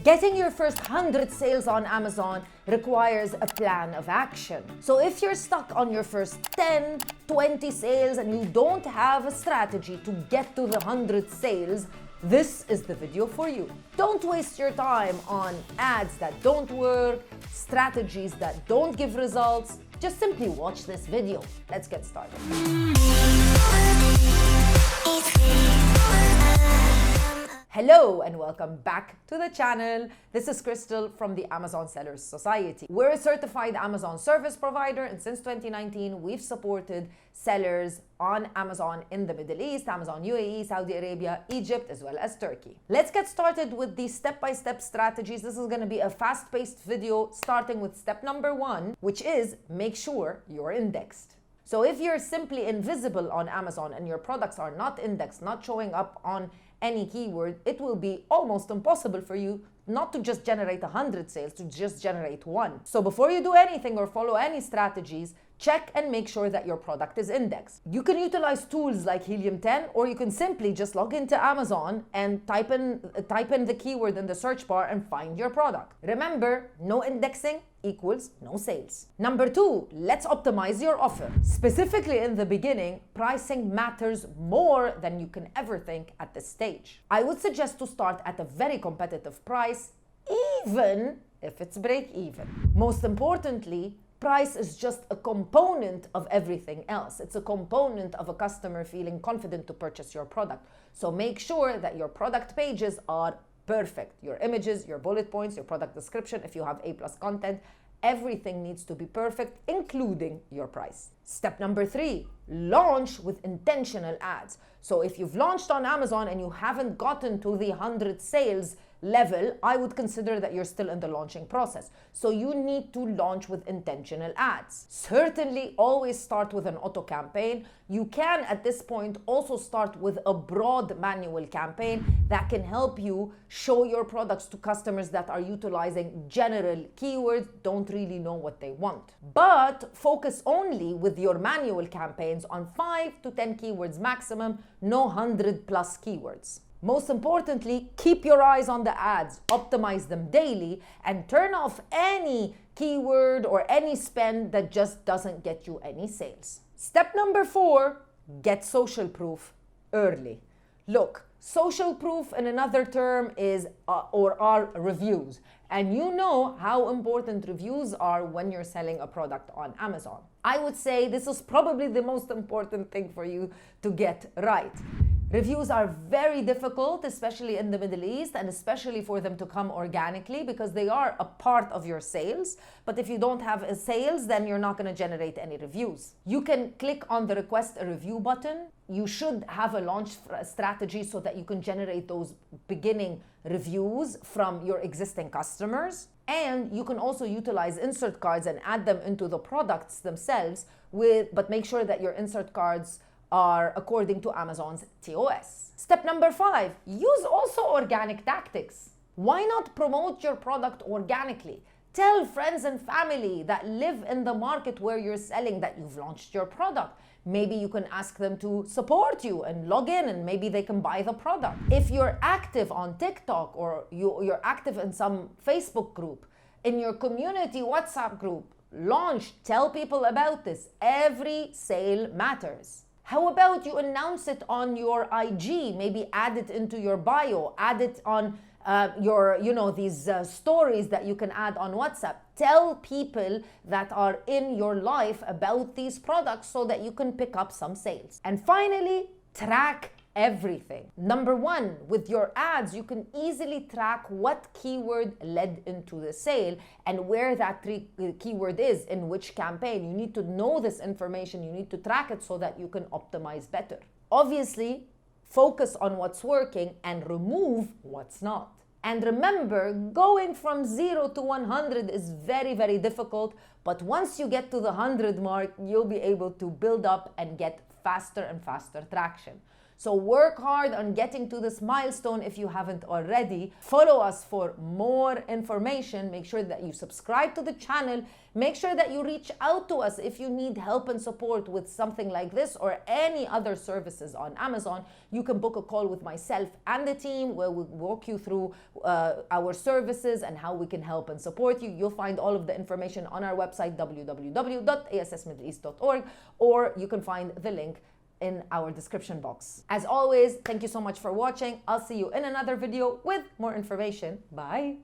Getting your first 100 sales on Amazon requires a plan of action. So if you're stuck on your first 10, 20 sales and you don't have a strategy to get to the 100 sales, this is the video for you. Don't waste your time on ads that don't work, strategies that don't give results. Just simply watch this video. Let's get started. Hello and welcome back to the channel. This is Crystal from the Amazon Sellers Society. We're a certified Amazon service provider, and since 2019, we've supported sellers on Amazon in the Middle East, Amazon UAE, Saudi Arabia, Egypt, as well as Turkey. Let's get started with the step-by-step strategies. This is going to be a fast-paced video starting with step number 1, which is make sure you're indexed. So if you're simply invisible on Amazon and your products are not indexed, not showing up on any keyword, it will be almost impossible for you not to just generate 100 sales, to just generate 1. So before you do anything or follow any strategies, check and make sure that your product is indexed. You can utilize tools like Helium 10, or you can simply just log into Amazon and type in the keyword in the search bar and find your product. Remember, no indexing equals no sales. Number 2, let's optimize your offer. Specifically in the beginning, pricing matters more than you can ever think at this stage. I would suggest to start at a very competitive price, even if it's break even. Most importantly, price is just a component of everything else. It's a component of a customer feeling confident to purchase your product. So make sure that your product pages are perfect. Your images, your bullet points, your product description, if you have A+ content, everything needs to be perfect, including your price. Step number 3, launch with intentional ads. So if you've launched on Amazon and you haven't gotten to the 100 sales level, I would consider that you're still in the launching process. So you need to launch with intentional ads. Certainly always start with an auto campaign. You can at this point also start with a broad manual campaign that can help you show your products to customers that are utilizing general keywords, don't really know what they want. But focus only with your manual campaigns on 5 to 10 keywords maximum, no 100+ keywords. Most importantly, keep your eyes on the ads, optimize them daily, and turn off any keyword or any spend that just doesn't get you any sales. Step number 4, get social proof early. Look, social proof in another term is are reviews. And you know how important reviews are when you're selling a product on Amazon. I would say this is probably the most important thing for you to get right. Reviews are very difficult, especially in the Middle East, and especially for them to come organically because they are a part of your sales. But if you don't have a sales, then you're not going to generate any reviews. You can click on the request a review button. You should have a launch strategy so that you can generate those beginning reviews from your existing customers. And you can also utilize insert cards and add them into the products themselves, but make sure that your insert cards are according to Amazon's TOS. Step number 5, use also organic tactics. Why not promote your product organically? Tell friends and family that live in the market where you're selling that you've launched your product. Maybe you can ask them to support you and log in, and maybe they can buy the product. If you're active on TikTok or you're active in some Facebook group, in your community WhatsApp group, launch, tell people about this. Every sale matters. How about you announce it on your IG, maybe add it into your bio, add it on these stories that you can add on WhatsApp. Tell people that are in your life about these products so that you can pick up some sales. And finally, track everything. Number 1, with your ads, you can easily track what keyword led into the sale and where that keyword is in which campaign. You need to know this information. You need to track it so that you can optimize better. Obviously, focus on what's working and remove what's not. And remember, going from 0 to 100 is very, very difficult. But once you get to the 100 mark, you'll be able to build up and get faster and faster traction. So work hard on getting to this milestone if you haven't already. Follow us for more information. Make sure that you subscribe to the channel. Make sure that you reach out to us if you need help and support with something like this or any other services on Amazon. You can book a call with myself and the team where we'll walk you through our services and how we can help and support you. You'll find all of the information on our website, www.assmiddleeast.org, or you can find the link in our description box. As always, thank you so much for watching. I'll see you in another video with more information. Bye.